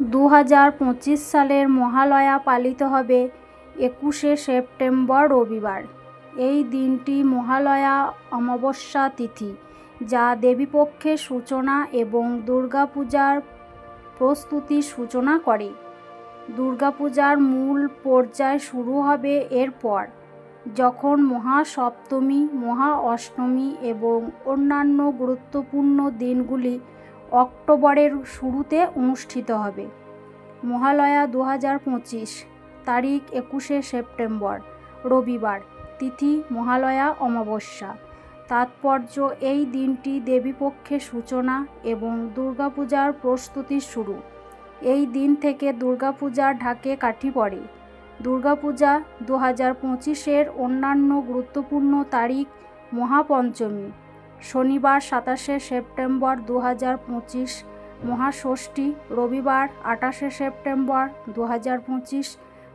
2025 সালের মহালয়া পালিত হবে 21শে সেপ্টেম্বর রবিবার। এই দিনটি মহালয়া অমাবস্যা তিথি, যা দেবীপক্ষের সূচনা এবং দুর্গাপূজার প্রস্তুতির সূচনা করে। দুর্গাপূজার মূল পর্যায় শুরু হবে এরপর, যখন মহাসপ্তমী, মহা অষ্টমী এবং অন্যান্য গুরুত্বপূর্ণ দিনগুলি অক্টোবরের শুরুতে অনুষ্ঠিত হবে। মহালয়া 2025, তারিখ 21শে সেপ্টেম্বর রবিবার, তিথি মহালয়া অমাবস্যা। তাৎপর্য: এই দিনটি দেবীপক্ষের সূচনা এবং দুর্গাপূজার প্রস্তুতির শুরু। এই দিন থেকে দুর্গাপূজার ঢাকে কাঠি পড়ে। দুর্গাপূজা 2025-এর অন্যান্য গুরুত্বপূর্ণ তারিখ: মহাপঞ্চমী, শনিবার 27শে সেপ্টেম্বর 2025, মহাষষ্ঠী, রবিবার 28শে সেপ্টেম্বর 2025,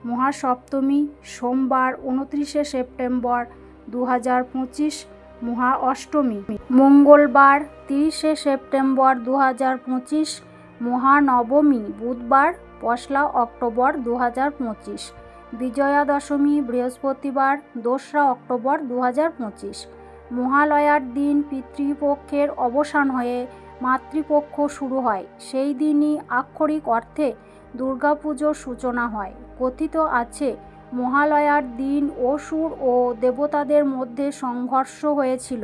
মহাসপ্তমী, সোমবার 29শে সেপ্টেম্বর 2025, মহা অষ্টমী, মঙ্গলবার 30শে সেপ্টেম্বর 2025, মহানবমী, বুধবার 1লা অক্টোবর 2025, বিজয়া দশমী, বৃহস্পতিবার 2রা অক্টোবর 2025। মহালয়ার দিন পিতৃপক্ষের অবসান হয়ে মাতৃপক্ষ শুরু হয়। সেই দিনই আক্ষরিক অর্থে দুর্গাপুজোর সূচনা হয়। কথিত আছে, মহালয়ার দিন অসুর ও দেবতাদের মধ্যে সংঘর্ষ হয়েছিল।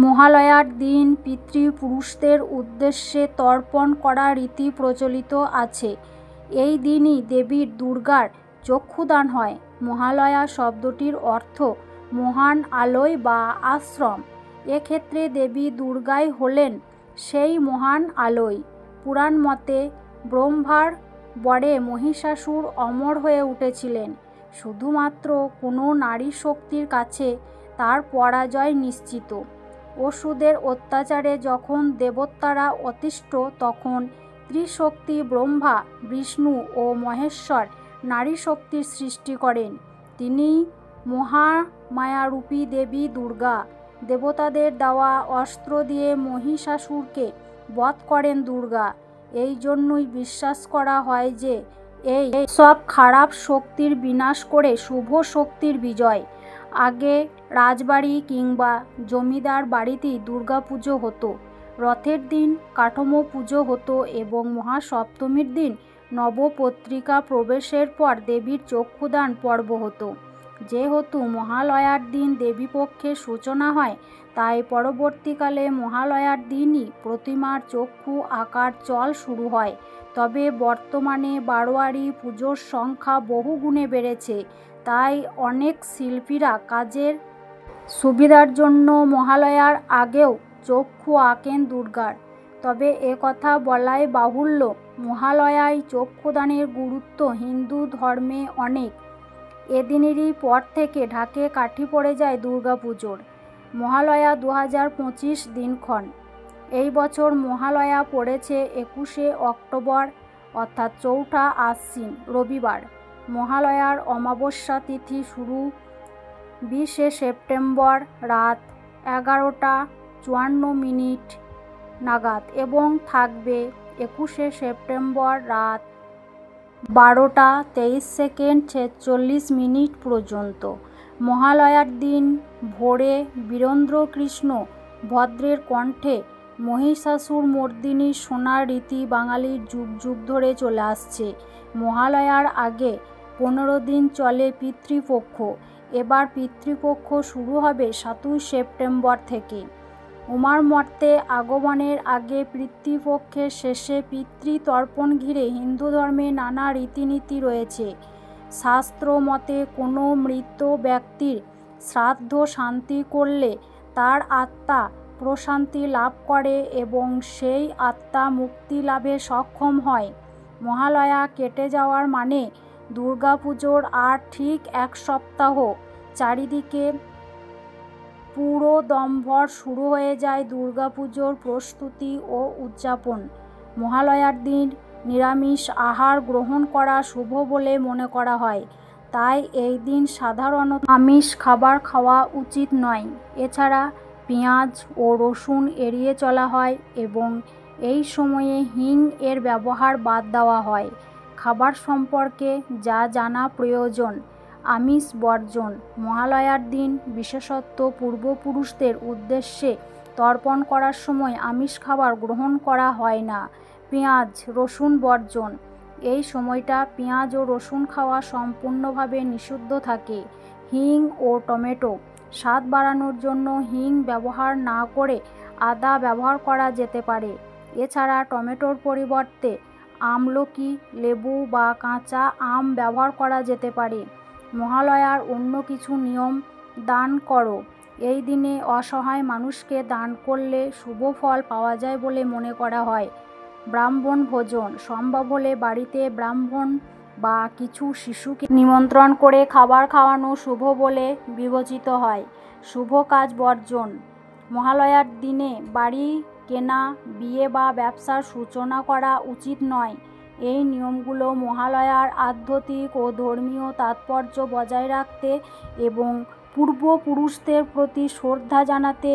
মহালয়ার দিন পিতৃপুরুষদের উদ্দেশ্যে তর্পণ করা রীতি প্রচলিত আছে। এই দিনই দেবী দুর্গার চক্ষুদান হয়। মহালয়া শব্দটির অর্থ মহান আলোয় বা আশ্রম। এক্ষেত্রে দেবী দুর্গাই হলেন সেই মহান আলোয়। পুরাণ মতে ব্রহ্মার বরে মহিষাসুর অমর হয়ে উঠেছিলেন। শুধুমাত্র কোনো নারী শক্তির কাছে তার পরাজয় নিশ্চিত। অসুরদের অত্যাচারে যখন দেবতারা অতিষ্ঠ, তখন ত্রিশক্তি ব্রহ্মা, বিষ্ণু ও মহেশ্বর নারী শক্তির সৃষ্টি করেন। তিনিই মহামায়ারূপী দেবী দুর্গা। দেবতাদের দেওয়া অস্ত্র দিয়ে মহিষাসুরকে বধ করেন দুর্গা। এই জন্যই বিশ্বাস করা হয় যে এই সব খারাপ শক্তির বিনাশ করে শুভ শক্তির বিজয়। আগে রাজবাড়ি কিংবা জমিদার বাড়িতেই দুর্গাপুজো হতো। রথের দিন কাঠামো পুজো হতো এবং মহাসপ্তমীর দিন নবপত্রিকা প্রবেশের পর দেবীর চক্ষুদান পর্ব হতো। যেহেতু মহালয়ার দিন দেবীপক্ষের সূচনা হয়, তাই পরবর্তীকালে মহালয়ার দিনই প্রতিমার চক্ষু আঁকার চল শুরু হয়। তবে বর্তমানে বারোয়ারি পুজোর সংখ্যা বহুগুণে বেড়েছে, তাই অনেক শিল্পীরা কাজের সুবিধার জন্য মহালয়ার আগেও চক্ষু আঁকেন দুর্গার। তবে কথা বলাই বাহুল্য, মহালয়ায় চক্ষুদানের গুরুত্ব হিন্দু ধর্মে অনেক। এদিনেরই পর থেকে ঢাকে কাঠি পড়ে যায় দুর্গাপুজোর। মহালয়া 2025 দিনক্ষণ: এই বছর মহালয়া পড়েছে 21শে অক্টোবর, অর্থাৎ 4ঠা আশ্বিন রবিবার। মহালয়ার অমাবস্যা তিথি শুরু 20শে সেপ্টেম্বর রাত 11টা 54 নাগাদ এবং থাকবে 21শে সেপ্টেম্বর রাত 12টা 23:46 পর্যন্ত। মহালয়ার দিন ভোরে বীরেন্দ্রকৃষ্ণ ভদ্রের কণ্ঠে মহিষাসুর মর্দিনী শোনার রীতি বাঙালির যুগ যুগ ধরে চলে আসছে। মহালয়ার আগে 15 দিন চলে পিতৃপক্ষ। এবার পিতৃপক্ষ শুরু হবে 7ই সেপ্টেম্বর থেকে। উমারমর্তে আগমনের আগে পিতৃপক্ষের শেষে পিতৃতর্পণ ঘিরে হিন্দু ধর্মে নানা রীতিনীতি রয়েছে। শাস্ত্র মতে কোনো মৃত ব্যক্তির শ্রাদ্ধ শান্তি করলে তার আত্মা প্রশান্তি লাভ করে এবং সেই আত্মা মুক্তি লাভে সক্ষম হয়। মহালয়া কেটে যাওয়ার মানে দুর্গাপুজোর আর ঠিক 1 সপ্তাহ চারিদিকে পুরোদমভর শুরু হয়ে যায় দুর্গাপুজোর প্রস্তুতি ও উদযাপন। মহালয়ার দিন নিরামিষ আহার গ্রহণ করা শুভ বলে মনে করা হয়, তাই এই দিন সাধারণত আমিষ খাবার খাওয়া উচিত নয়। এছাড়া পেঁয়াজ ও রসুন এড়িয়ে চলা হয় এবং এই সময়ে হিং এর ব্যবহার বাদ দেওয়া হয়। খাবার সম্পর্কে যা জানা প্রয়োজন। আমিষ বর্জন। মহালয়ার দিন বিশেষত পূর্বপুরুষদের উদ্দেশ্যে তর্পণ করার সময় আমিষ খাবার গ্রহণ করা হয় না। পেঁয়াজ রসুন বর্জন। এই সময়টা পেঁয়াজ ও রসুন খাওয়া সম্পূর্ণভাবে নিষিদ্ধ থাকে। হিং ও টমেটো। স্বাদ বাড়ানোর জন্য হিং ব্যবহার না করে আদা ব্যবহার করা যেতে পারে। এছাড়া টমেটোর পরিবর্তে আমলকি, লেবু বা কাঁচা আম ব্যবহার করা যেতে পারে। মহালয়ার অন্য কিছু নিয়ম। দান করো। এই দিনে অসহায় মানুষকে দান করলে শুভ ফল পাওয়া যায় বলে মনে করা হয়। ব্রাহ্মণ ভোজন। সম্ভব হলে বাড়িতে ব্রাহ্মণ বা কিছু শিশুকে নিমন্ত্রণ করে খাবার খাওয়ানো শুভ বলে বিবেচিত হয়। শুভ কাজ বর্জন। মহালয়ার দিনে বাড়ি কেনা, বিয়ে বা ব্যবসার সূচনা করা উচিত নয়। এই নিয়মগুলো মহালয়ার আধ্যাত্মিক ও ধর্মীয় তাৎপর্য বজায় রাখতে এবং পূর্বপুরুষদের প্রতি শ্রদ্ধা জানাতে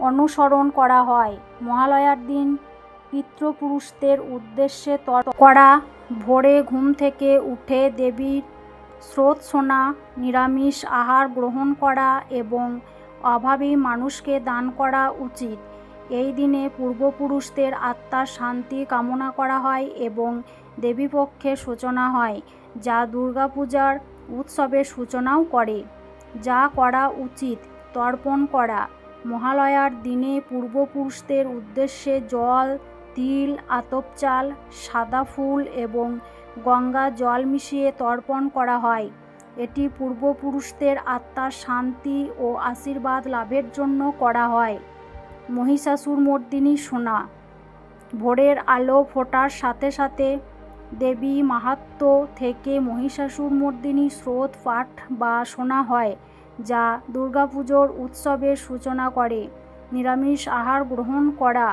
অনুসরণ করা হয়। মহালয়ার দিন পিতৃপুরুষদের উদ্দেশ্যে তর্পণ করা, ভোরে ঘুম থেকে উঠে দেবীর শ্রোত শোনা, নিরামিষ আহার গ্রহণ করা এবং অভাবী মানুষকে দান করা উচিত। এই দিনে পূর্বপুরুষদের আত্মার শান্তি কামনা করা হয় এবং দেবীপক্ষের সূচনা হয়, যা দুর্গাপূজার উৎসবের সূচনাও করে। যা করা উচিত। তর্পণ করা। মহালয়ার দিনে পূর্বপুরুষদের উদ্দেশ্যে জল, তিল, আতপ চাল, সাদা ফুল এবং গঙ্গা জল মিশিয়ে তর্পণ করা হয়। এটি পূর্বপুরুষদের আত্মার শান্তি ও আশীর্বাদ লাভের জন্য করা হয়। মহিষাসুরমর্দিনী শোনা। ভোরের আলো ফোটার সাথে সাথে দেবী মাহাত্ম্য থেকে মহিষাসুরমর্দিনী স্তোত্র পাঠ বা শোনা হয়, যা দুর্গাপুজোর উৎসবের সূচনা করে। নিরামিষ আহার গ্রহণ করা।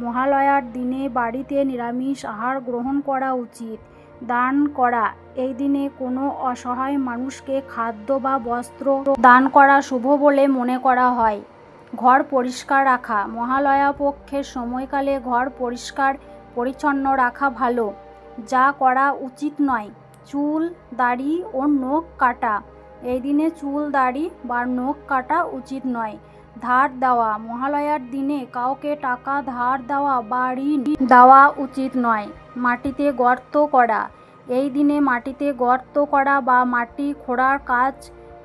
মহালয়ার দিনে বাড়িতে নিরামিষ আহার গ্রহণ করা উচিত। দান করা। এই দিনে কোনো অসহায় মানুষকে খাদ্য বা বস্ত্র দান করা শুভ বলে মনে করা হয়। ঘর পরিষ্কার রাখা। মহালয়া পক্ষের সময়কালে ঘর পরিষ্কার পরিচ্ছন্ন রাখা ভালো। যা করা উচিত নয়। চুল, দাড়ি ও নখ কাটা। এই দিনে চুল, দাড়ি বা নখ কাটা উচিত নয়। ধার দেওয়া। মহালয়ার দিনে কাউকে টাকা ধার দেওয়া বা ঋণ দেওয়া উচিত নয়। মাটিতে গর্ত করা। এই দিনে মাটিতে গর্ত করা বা মাটি খোঁড়ার কাজ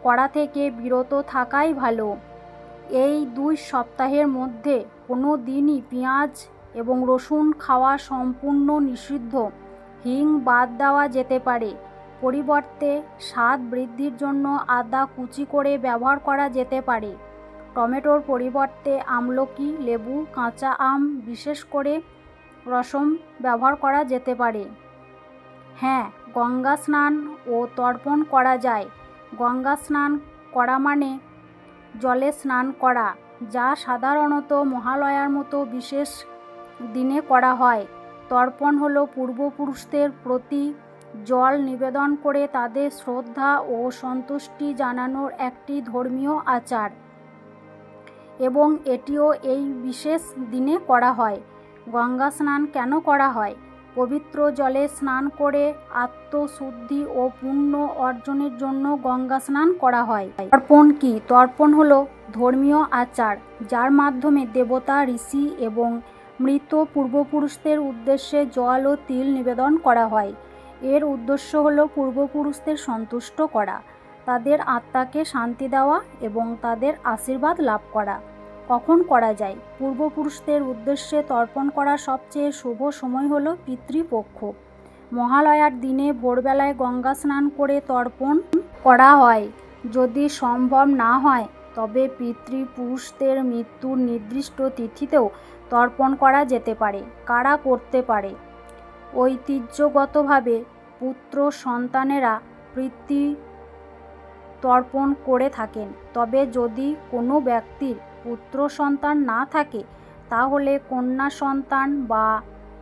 করা থেকে বিরত থাকাই ভালো। এই 2 সপ্তাহের মধ্যে কোনো দিনই পেঁয়াজ এবং রসুন খাওয়া সম্পূর্ণ নিষিদ্ধ। হিং বাদ দেওয়া যেতে পারে। পরিবর্তে স্বাদ বৃদ্ধির জন্য আদা কুচি করে ব্যবহার করা যেতে পারে। টমেটোর পরিবর্তে আমলকি, লেবু, কাঁচা আম, বিশেষ করে রসম ব্যবহার করা যেতে পারে। হ্যাঁ, গঙ্গা স্নান ও তর্পণ করা যায়। গঙ্গা স্নান করা মানে জলে স্নান করা, যা সাধারণত মহালয়ার মতো বিশেষ দিনে করা হয়। তর্পণ হলো পূর্বপুরুষদের প্রতি জল নিবেদন করে তাদের শ্রদ্ধা ও সন্তুষ্টি জানানোর একটি ধর্মীয় আচার এবং এটিও এই বিশেষ দিনে করা হয়। গঙ্গা স্নান কেন করা হয়? পবিত্র জলে স্নান করে আত্মশুদ্ধি ও পুণ্য অর্জনের জন্য গঙ্গা স্নান করা হয়। তর্পণ কি? তর্পণ হলো ধর্মীয় আচার যার মাধ্যমে দেবতা, ঋষি এবং মৃত পূর্বপুরুষদের উদ্দেশ্যে জল ও তিল নিবেদন করা হয়। এর উদ্দেশ্য হলো পূর্বপুরুষদের সন্তুষ্ট করা, তাদের আত্মাকে শান্তি দেওয়া এবং তাদের আশীর্বাদ লাভ করা। কখন করা যায়? পূর্বপুরুষদের উদ্দেশ্যে তর্পণ করার সবচেয়ে শুভ সময় হলো পিতৃপক্ষ। মহালয়ার দিনে ভোরবেলায় গঙ্গা স্নান করে তর্পণ করা হয়। যদি সম্ভব না হয় তবে পিতৃপুরুষদের মৃত্যুর নির্দিষ্ট তিথিতেও তর্পণ করা যেতে পারে। কারা করতে পারে? ঐতিহ্যগতভাবে পুত্র সন্তানেরা পিতৃ তর্পণ করে থাকেন। তবে যদি কোনো ব্যক্তির পুত্র সন্তান না থাকে তাহলে কন্যা সন্তান বা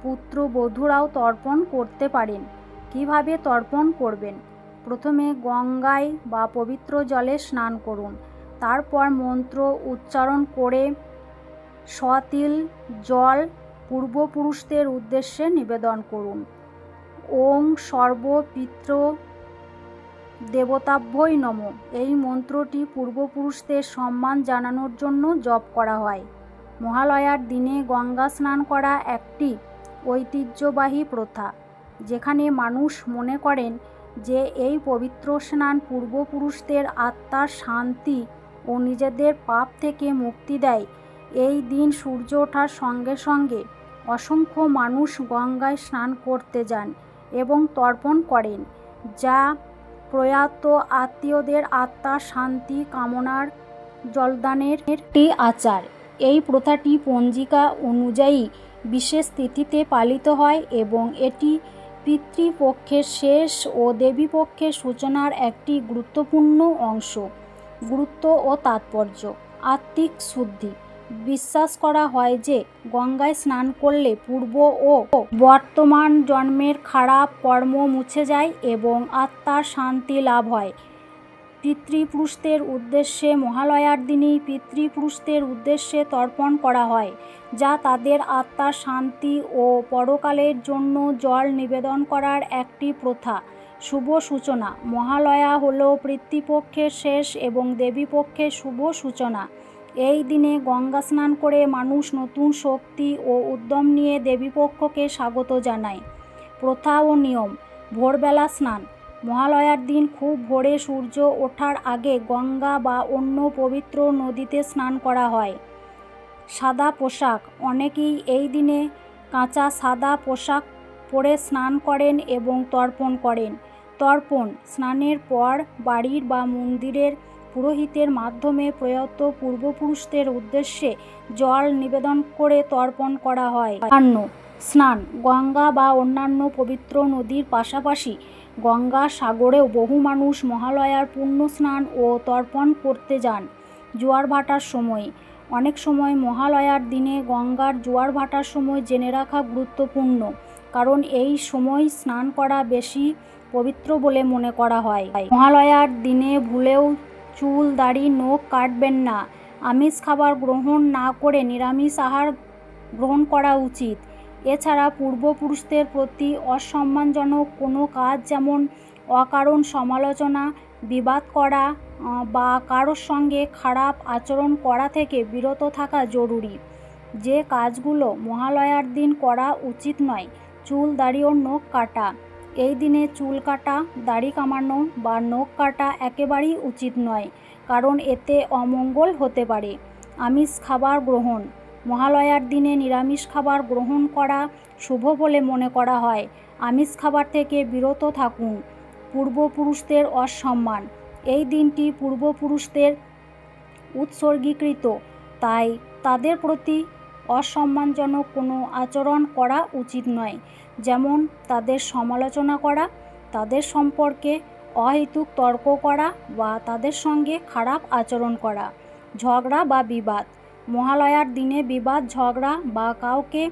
পুত্রবধূরাও তর্পণ করতে পারেন। কিভাবে তর্পণ করবেন? প্রথমে গঙ্গায় বা পবিত্র জলে স্নান করুন। তারপর মন্ত্র উচ্চারণ করে সতিল জল পূর্বপুরুষদের উদ্দেশ্যে নিবেদন করুন। ওং সর্ব পিতৃ দেবতাভ্যই নমঃ। এই মন্ত্রটি পূর্বপুরুষদের সম্মান জানানোর জন্য জপ করা হয়। মহালয়ার দিনে গঙ্গা স্নান করা একটি ঐতিহ্যবাহী প্রথা, যেখানে মানুষ মনে করেন যে এই পবিত্র স্নান পূর্বপুরুষদের আত্মার শান্তি ও নিজেদের পাপ থেকে মুক্তি দেয়। এই দিন সূর্য ওঠার সঙ্গে সঙ্গে অসংখ্য মানুষ গঙ্গায় স্নান করতে যান এবং তর্পণ করেন, যা প্রয়াত আত্মীয়দের আত্মার শান্তি কামনার জলদানের একটি আচার। এই প্রথাটি পঞ্জিকা অনুযায়ী বিশেষ তিথিতে পালিত হয় এবং এটি পিতৃপক্ষের শেষ ও দেবীপক্ষের সূচনার একটি গুরুত্বপূর্ণ অংশ। গুরুত্ব ও তাৎপর্য: আত্মিক শুদ্ধি। বিশ্বাস করা হয় যে গঙ্গায় স্নান করলে পূর্ব ও বর্তমান জন্মের খারাপ কর্ম মুছে যায় এবং আত্মার শান্তি লাভ হয়। পিতৃপুরুষদের উদ্দেশ্যে মহালয়ার দিনই পিতৃপুরুষদের উদ্দেশ্যে তর্পণ করা হয়, যা তাদের আত্মার শান্তি ও পরকালের জন্য জল নিবেদন করার একটি প্রথা। শুভ সূচনা: মহালয়া হল পিতৃপক্ষের শেষ এবং দেবীপক্ষের শুভ সূচনা। এই দিনে গঙ্গা স্নান করে মানুষ নতুন শক্তি ও উদ্যম নিয়ে দেবীপক্ষকে স্বাগত জানায়। প্রথা ও নিয়ম: ভোরবেলা স্নান। মহালয়ার দিন খুব ভোরে সূর্য ওঠার আগে গঙ্গা বা অন্য পবিত্র নদীতে স্নান করা হয়। সাদা পোশাক: অনেকেই এই দিনে কাঁচা সাদা পোশাক পরে স্নান করেন এবং তর্পণ করেন। তর্পণ: স্নানের পর বাড়ির বা মন্দিরের পুরোহিতের মাধ্যমে প্রয়াত পূর্বপুরুষদের উদ্দেশ্যে জল নিবেদন করে তর্পণ করা হয়। স্নান: গঙ্গা বা অন্যান্য পবিত্র নদীর পাশাপাশি গঙ্গা সাগরেও বহু মানুষ মহালয়ার পুণ্য স্নান ও তর্পণ করতে যান। জোয়ার ভাটার সময়: অনেক সময় মহালয়ার দিনে গঙ্গার জোয়ার ভাটার সময় জেনে রাখা গুরুত্বপূর্ণ, কারণ এই সময় স্নান করা বেশি পবিত্র বলে মনে করা হয়। মহালয়ার দিনে ভুলেও চুল, দাড়ি, নখ কাটবেন না। আমিষ খাবার গ্রহণ না করে নিরামিষ আহার গ্রহণ করা উচিত। এছাড়া পূর্বপুরুষদের প্রতি অসম্মানজনক কোনো কাজ, যেমন অকারণ সমালোচনা, বিবাদ করা বা কারোর সঙ্গে খারাপ আচরণ করা থেকে বিরত থাকা জরুরি। যে কাজগুলো মহালয়ার দিন করা উচিত নয়: চুল, দাড়ি ও নখ কাটা। এই দিনে চুল কাটা, দাড়ি কামানো বা নখ কাটা একেবারেই উচিত নয়, কারণ এতে অমঙ্গল হতে পারে। আমিষ খাবার গ্রহণ: মহালয়ার দিনে নিরামিষ খাবার গ্রহণ করা শুভ বলে মনে করা হয়। আমিষ খাবার থেকে বিরত থাকুন। পূর্বপুরুষদের অসম্মান: এই দিনটি পূর্বপুরুষদের উৎসর্গীকৃত, তাই তাদের প্রতি অসম্মানজনক কোনো আচরণ করা উচিত নয়, যেমন তাদের সমালোচনা করা, তাদের সম্পর্কে অহেতুক তর্ক করা বা তাদের সঙ্গে খারাপ আচরণ করা। ঝগড়া বা বিবাদ: মহালয়ার দিনে বিবাদ, ঝগড়া বা কাউকে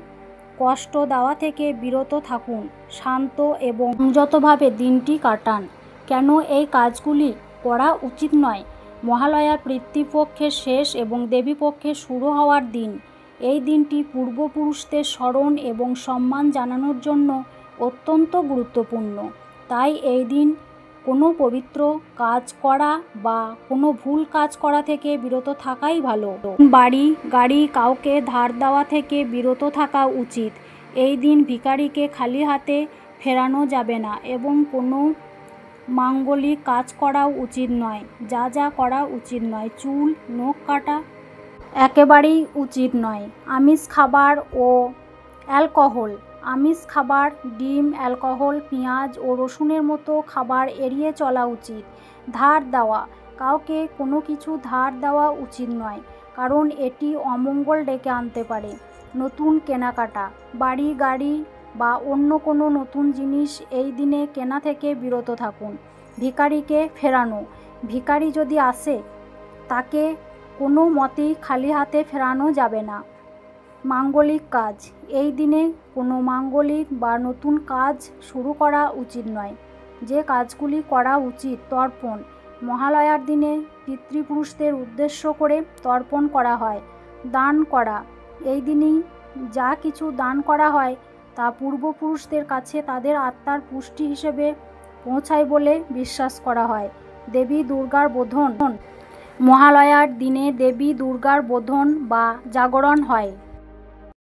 কষ্ট দেওয়া থেকে বিরত থাকুন। শান্ত এবং সংযতভাবে দিনটি কাটান। কেন এই কাজগুলি করা উচিত নয়? মহালয়া পিতৃপক্ষের শেষ এবং দেবীপক্ষের শুরু হওয়ার দিন। এই দিনটি পূর্বপুরুষদের স্মরণ এবং সম্মান জানানোর জন্য অত্যন্ত গুরুত্বপূর্ণ। তাই এই দিন কোনো পবিত্র কাজ করা বা কোনো ভুল কাজ করা থেকে বিরত থাকাই ভালো। বাড়ি, গাড়ি কাউকে ধার দেওয়া থেকে বিরত থাকা উচিত। এই দিন ভিখারিকে খালি হাতে ফেরানো যাবে না এবং কোনো মাঙ্গলিক কাজ করাও উচিত নয়। যা করা উচিত নয়: চুল, নখ কাটা একেবারেই উচিত নয়। আমিষ খাবার ও অ্যালকোহল: আমিষ খাবার, ডিম, অ্যালকোহল, পেঁয়াজ ও রসুনের মতো খাবার এড়িয়ে চলা উচিত। ধার দেওয়া: কাউকে কোনো কিছু ধার দেওয়া উচিত নয়, কারণ এটি অমঙ্গল ডেকে আনতে পারে। নতুন কেনাকাটা: বাড়ি, গাড়ি বা অন্য কোনো নতুন জিনিস এই দিনে কেনা থেকে বিরত থাকুন। ভিখারিকে ফেরানো: ভিখারি যদি আসে, তাকে কোনো মতেই খালি হাতে ফেরানো যাবে না। মাঙ্গলিক কাজ: এই দিনে কোনো মাঙ্গলিক বা নতুন কাজ শুরু করা উচিত নয়। যে কাজগুলি করা উচিত: তর্পণ: মহালয়ার দিনে পিতৃপুরুষদের উদ্দেশ্য করে তর্পণ করা হয়। দান করা: এই দিনই যা কিছু দান করা হয় তা পূর্বপুরুষদের কাছে তাদের আত্মার পুষ্টি হিসেবে পৌঁছায় বলে বিশ্বাস করা হয়। দেবী দুর্গার বোধন। মহালয়ার দিনে দেবী দুর্গার বোধন বা জাগরণ হয়।